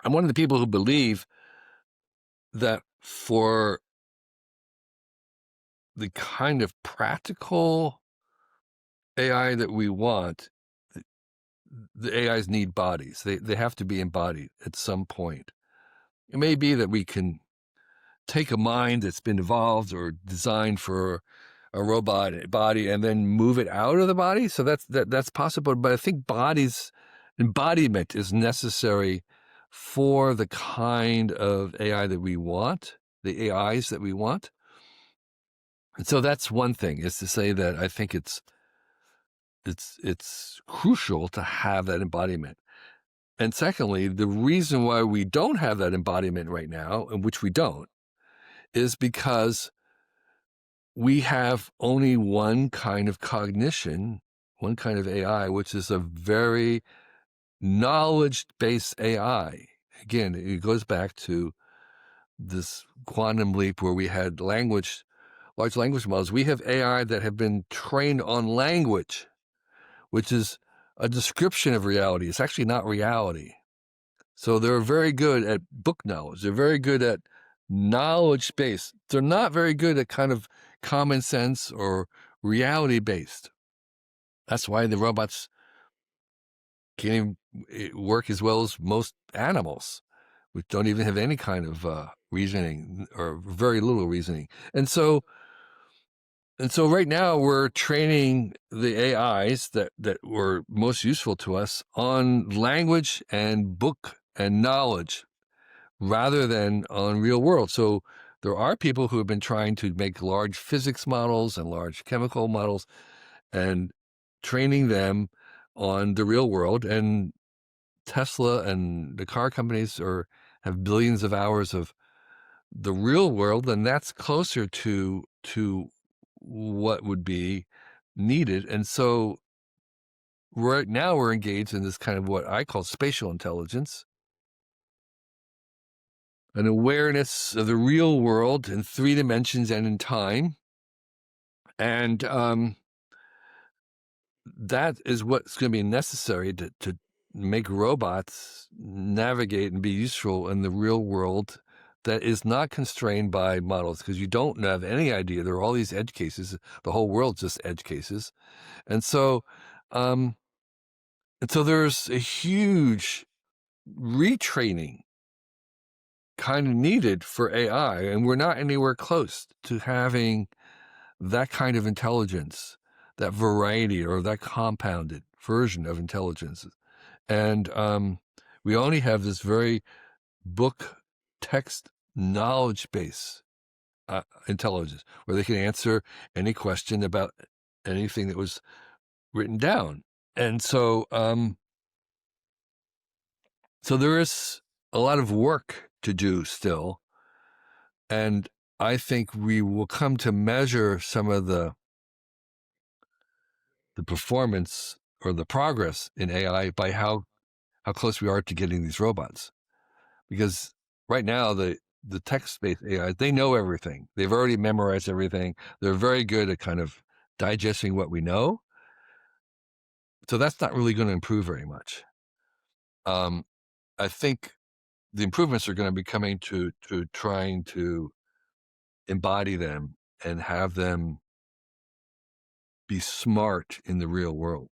I'm one of the people who believe that for the kind of practical AI that we want, the AIs need bodies. They have to be embodied at some point. It may be that we can take a mind that's been evolved or designed for a robot body and then move it out of the body. So that's possible. But I think embodiment is necessary for the kind of AI that we want, the AIs that we want. And so that's one thing, is to say that I think it's crucial to have that embodiment. And secondly, the reason why we don't have that embodiment right now, and which we don't, is because we have only one kind of cognition, one kind of AI, which is a very knowledge-based AI. Again, it goes back to this quantum leap where we had large language models. We have AI that have been trained on language, which is a description of reality. It's actually not reality. So they're very good at book knowledge. They're very good at knowledge based. They're not very good at kind of common sense or reality based. That's why the robots can't even work as well as most animals, which don't even have any kind of reasoning or very little reasoning. And so right now we're training the AIs that were most useful to us on language and book and knowledge rather than on real world. So there are people who have been trying to make large physics models and large chemical models and training them on the real world. And Tesla and the car companies have billions of hours of the real world, and that's closer to what would be needed. And so right now we're engaged in this kind of what I call spatial intelligence, an awareness of the real world in 3 dimensions and in time. And that is what's going to be necessary to make robots navigate and be useful in the real world that is not constrained by models, because you don't have any idea. There are all these edge cases. The whole world's just edge cases. And so there's a huge retraining kind of needed for AI, and we're not anywhere close to having that kind of intelligence, that variety or that compounded version of intelligence. And we only have this very book text knowledge base intelligence, where they can answer any question about anything that was written down. And so there is a lot of work to do still. And I think we will come to measure some of the performance or the progress in AI by how close we are to getting these robots. Because right now, the text-based AI, they know everything. They've already memorized everything. They're very good at kind of digesting what we know. So that's not really going to improve very much. I think the improvements are going to be coming to trying to embody them and have them be smart in the real world.